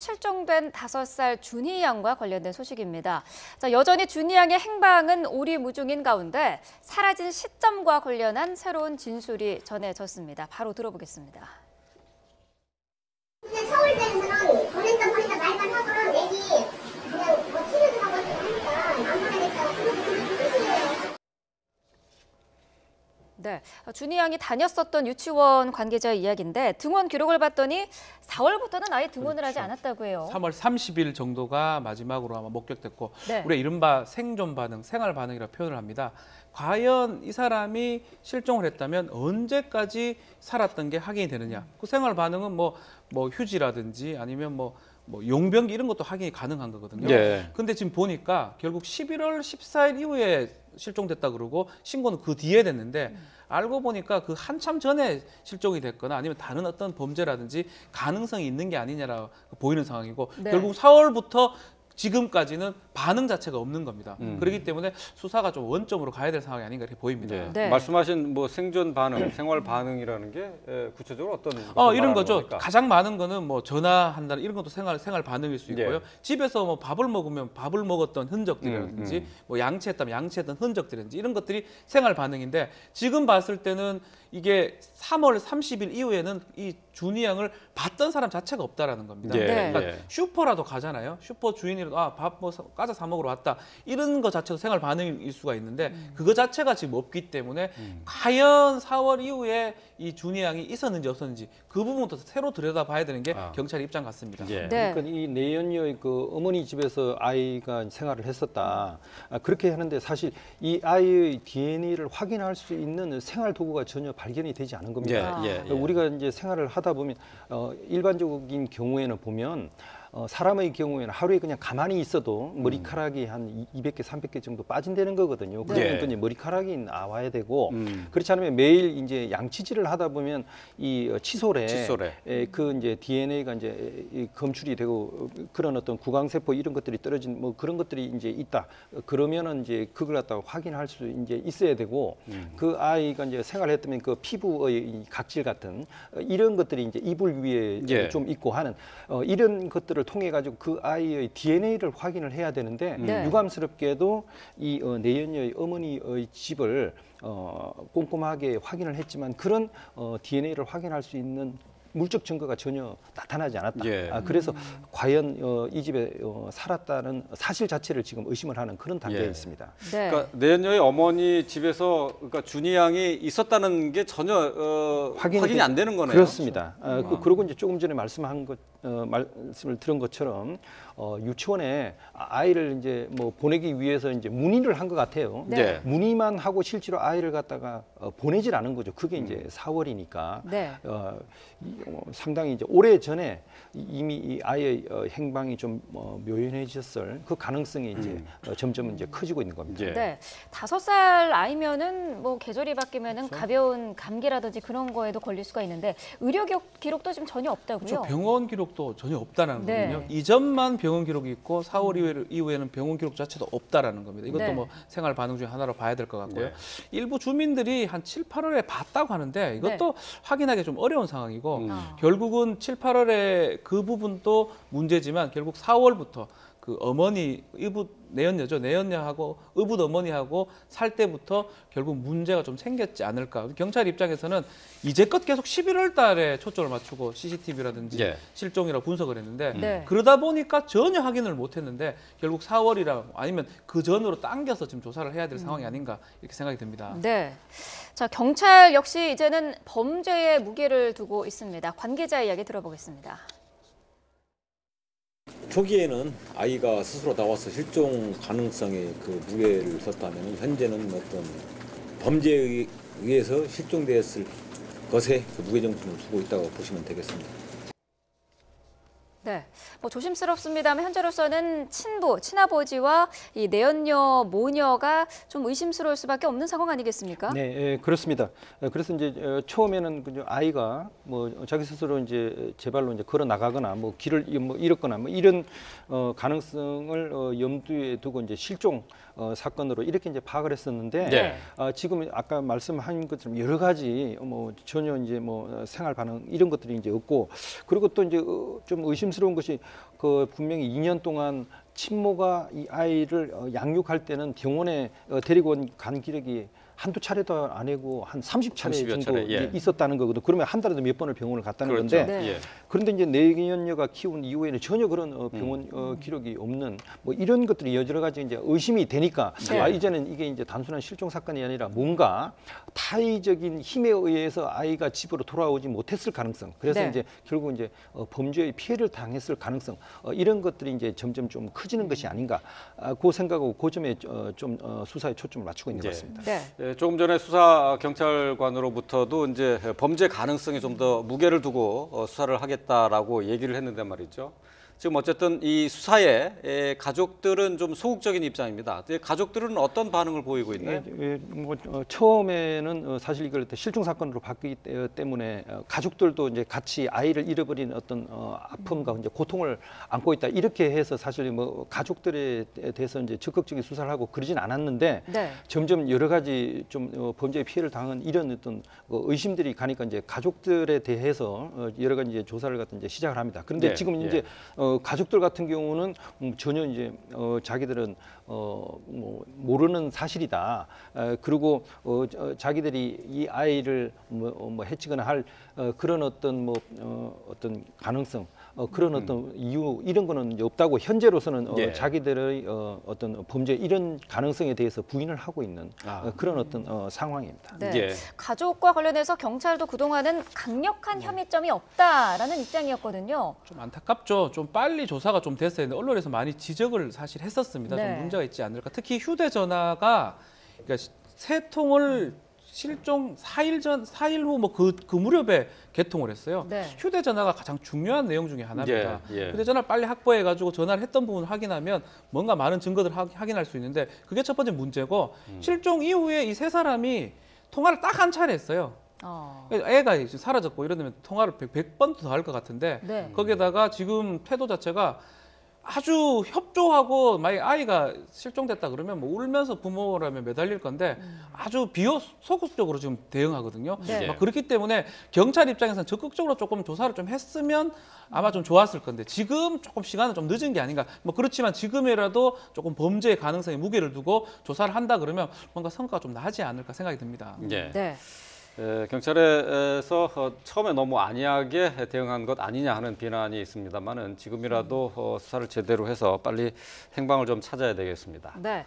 실종된 5살 준희 양과 관련된 소식입니다. 자, 여전히 준희 양의 행방은 오리무중인 가운데 사라진 시점과 관련한 새로운 진술이 전해졌습니다. 바로 들어보겠습니다. 그냥 서울대에서는 보낸다 말만 하고는 애기 그냥 뭐 치료도 하고 하니까 안 보내겠다. 그것도 뜻이에요. 네, 준희 양이 다녔었던 유치원 관계자의 이야기인데 등원 기록을 봤더니 4월부터는 아예 등원을 하지 않았다고 해요. 3월 30일 정도가 마지막으로 아마 목격됐고 네. 우리가 이른바 생존 반응, 생활 반응이라고 표현을 합니다. 과연 이 사람이 실종을 했다면 언제까지 살았던 게 확인이 되느냐. 그 생활 반응은 뭐 휴지라든지 아니면 뭐 용변기 이런 것도 확인이 가능한 거거든요. 예. 근데 지금 보니까 결국 11월 14일 이후에 실종됐다 그러고 신고는 그 뒤에 됐는데 알고 보니까 그 한참 전에 실종이 됐거나 아니면 다른 어떤 범죄라든지 가능성이 있는 게 아니냐라고 보이는 상황이고 네. 결국 4월부터 지금까지는 반응 자체가 없는 겁니다. 그렇기 때문에 수사가 좀 원점으로 가야 될 상황이 아닌가 이렇게 보입니다. 네. 네. 말씀하신 뭐 생존 반응, 생활 반응이라는 게 구체적으로 어떤 이런 거죠. 겁니까? 가장 많은 거는 뭐 전화한다는 이런 것도 생활 반응일 수 있고요. 예. 집에서 뭐 밥을 먹으면 밥을 먹었던 흔적들이라든지 뭐 양치했다면 양치했던 흔적들이라든지 이런 것들이 생활 반응인데 지금 봤을 때는 이게 3월 30일 이후에는 이 준희 양을 봤던 사람 자체가 없다라는 겁니다. 예, 네. 그러니까 예. 슈퍼라도 가잖아요. 슈퍼 주인이라도 밥 뭐 과자 사 먹으러 왔다. 이런 거 자체도 생활 반응일 수가 있는데 그거 자체가 지금 없기 때문에 과연 4월 이후에 이 준희 양이 있었는지 없었는지 그 부분부터 새로 들여다봐야 되는 게 경찰의 입장 같습니다. 예. 네. 그러니까 이 내연녀의 그 어머니 집에서 아이가 생활을 했었다. 그렇게 하는데 사실 이 아이의 DNA를 확인할 수 있는 생활 도구가 전혀 발견이 되지 않은 겁니다. 예, 예. 우리가 이제 생활을 하다 보면 일반적인 경우에는 보면 사람의 경우에는 하루에 그냥 가만히 있어도 머리카락이 한 200개, 300개 정도 빠진다는 거거든요. 그러면 네. 또 이제 머리카락이 나와야 되고 그렇지 않으면 매일 이제 양치질을 하다 보면 이 칫솔에 그 이제 DNA가 이제 검출이 되고 그런 어떤 구강세포 이런 것들이 떨어진 뭐 그런 것들이 이제 있다. 그러면은 이제 그걸 갖다가 확인할 수 이제 있어야 되고 그 아이가 이제 생활했다면 그 피부의 이 각질 같은 이런 것들이 이제 이불 위에 예. 좀 있고 하는 이런 것들을 통해 가지고 그 아이의 DNA를 확인을 해야 되는데 네. 유감스럽게도 이 내연녀의 어머니의 집을 꼼꼼하게 확인을 했지만 그런 DNA를 확인할 수 있는 물적 증거가 전혀 나타나지 않았다. 예. 그래서 과연 이 집에 살았다는 사실 자체를 지금 의심을 하는 그런 단계에 예. 있습니다. 네. 그러니까 내연녀의 어머니 집에서 그러니까 준희 양이 있었다는 게 전혀 확인이 안 되는 거네요. 그렇습니다. 그리고 이제 조금 전에 말씀을 들은 것처럼 유치원에 아이를 이제 뭐 보내기 위해서 이제 문의를 한 것 같아요. 네. 문의만 하고 실제로 아이를 갖다가 보내질 않은 거죠. 그게 이제 4월이니까 네. 상당히 이제 오래 전에 이미 이 아이의 행방이 좀 묘연해졌을 그 가능성이 이제 점점 이제 커지고 있는 겁니다. 예. 네, 5살 아이면은 뭐 계절이 바뀌면은 가벼운 감기라든지 그런 거에도 걸릴 수가 있는데 의료 기록도 지금 전혀 없다고요? 그렇죠. 병원 기록도 전혀 없다는 네. 거거든요. 이전만 병원 기록이 있고 4월 이후에는 병원 기록 자체도 없다라는 겁니다. 이것도 네. 뭐 생활 반응 중에 하나로 봐야 될 것 같고요. 네. 일부 주민들이 한 7, 8월에 봤다고 하는데 이것도 확인하기 좀 어려운 상황이고 결국은 7, 8월에 그 부분도 문제지만 결국 4월부터 그 어머니 의붓 내연녀죠. 내연녀하고 의붓 어머니하고 살 때부터 결국 문제가 좀 생겼지 않을까. 경찰 입장에서는 이제껏 계속 11월 달에 초점을 맞추고 CCTV라든지 예. 실종이라고 분석을 했는데 네. 그러다 보니까 전혀 확인을 못 했는데 결국 4월이라 아니면 그 전으로 당겨서 지금 조사를 해야 될 상황이 아닌가 이렇게 생각이 듭니다. 네. 자, 경찰 역시 이제는 범죄에 무게를 두고 있습니다. 관계자 이야기 들어보겠습니다. 초기에는 아이가 스스로 나와서 실종 가능성에 그 무게를 뒀다면 현재는 어떤 범죄에 의해서 실종되었을 것에 그 무게중심을 두고 있다고 보시면 되겠습니다. 네, 뭐 조심스럽습니다만 현재로서는 친아버지와 이 내연녀 모녀가 좀 의심스러울 수밖에 없는 상황 아니겠습니까? 네, 그렇습니다. 그래서 이제 처음에는 그 아이가 뭐 자기 스스로 이제 제 발로 이제 걸어 나가거나 뭐 길을 뭐 잃었거나 뭐 이런 가능성을 염두에 두고 이제 실종 사건으로 이렇게 이제 파악을 했었는데 네. 지금 아까 말씀한 것처럼 여러 가지 뭐 전혀 이제 뭐 생활 반응 이런 것들이 이제 없고 그리고 또 이제 좀 의심스러운 것이 그 분명히 2년 동안 친모가 이 아이를 양육할 때는 병원에 데리고 간 기록이 한두 차례도 아니고 한 30차례 30여 정도 차례, 예. 있었다는 거거든. 그러면 한 달에도 몇 번을 병원을 갔다는 그렇죠. 건데 네. 예. 그런데 이제 내연녀가 키운 이후에는 전혀 그런 병원 기록이 없는 뭐 이런 것들이 여러 가지 이제 의심이 되니까 네. 이제는 이게 이제 단순한 실종 사건이 아니라 뭔가 타의적인 힘에 의해서 아이가 집으로 돌아오지 못했을 가능성. 그래서 네. 이제 결국 이제 범죄의 피해를 당했을 가능성. 이런 것들이 이제 점점 좀 커지는 것이 아닌가. 그 생각하고 그 점에 좀 수사에 초점을 맞추고 있는 것 같습니다. 네. 예, 조금 전에 수사 경찰관으로부터도 이제 범죄 가능성에 좀 더 무게를 두고 수사를 하겠다라고 얘기를 했는데 말이죠. 지금 어쨌든 이 수사에 가족들은 좀 소극적인 입장입니다. 가족들은 어떤 반응을 보이고 있나요? 처음에는 사실 이걸 실종 사건으로 바뀌기 때문에 가족들도 이제 같이 아이를 잃어버린 어떤 아픔과 이제 고통을 안고 있다 이렇게 해서 사실 뭐 가족들에 대해서 이제 적극적인 수사를 하고 그러진 않았는데 네. 점점 여러 가지 좀 범죄 피해를 당한 이런 어떤 의심들이 가니까 이제 가족들에 대해서 여러 가지 이제 조사를 갖다 이제 시작을 합니다. 그런데 네, 지금 이제 가족들 같은 경우는 전혀 이제 자기들은 뭐 모르는 사실이다. 그리고 자기들이 이 아이를 뭐 해치거나 할 그런 어떤 어떤 가능성, 그런 어떤 이유 이런 거는 없다고 현재로서는 예. 자기들의 어떤 범죄 이런 가능성에 대해서 부인을 하고 있는 그런 어떤 상황입니다. 네. 예. 가족과 관련해서 경찰도 그동안은 강력한 혐의점이 없다라는 입장이었거든요. 좀 안타깝죠. 좀 빨리 조사가 좀 됐어야 했는데 언론에서 많이 지적을 사실 했었습니다. 네. 좀 문제가 있지 않을까. 특히 휴대전화가 그러니까 세 통을 실종 4일 후 뭐 그 무렵에 개통을 했어요. 네. 휴대전화가 가장 중요한 내용 중에 하나입니다. 예, 예. 휴대전화를 빨리 확보해가지고 전화를 했던 부분을 확인하면 뭔가 많은 증거들을 확인할 수 있는데 그게 첫 번째 문제고 실종 이후에 이 세 사람이 통화를 딱 한 차례 했어요. 애가 이제 사라졌고 이러면 통화를 100번도 더 할 것 같은데 네. 거기에다가 지금 태도 자체가 아주 협조하고 만약 아이가 실종됐다 그러면 뭐 울면서 부모라면 매달릴 건데 아주 비소극적으로 지금 대응하거든요. 네. 막 그렇기 때문에 경찰 입장에서는 적극적으로 조금 조사를 좀 했으면 아마 좀 좋았을 건데 지금 조금 시간은 좀 늦은 게 아닌가. 뭐 그렇지만 지금이라도 조금 범죄의 가능성에 무게를 두고 조사를 한다 그러면 뭔가 성과가 좀 나지 않을까 생각이 듭니다. 예. 네. 경찰에서 처음에 너무 안이하게 대응한 것 아니냐 하는 비난이 있습니다만은 지금이라도 수사를 제대로 해서 빨리 행방을 좀 찾아야 되겠습니다. 네.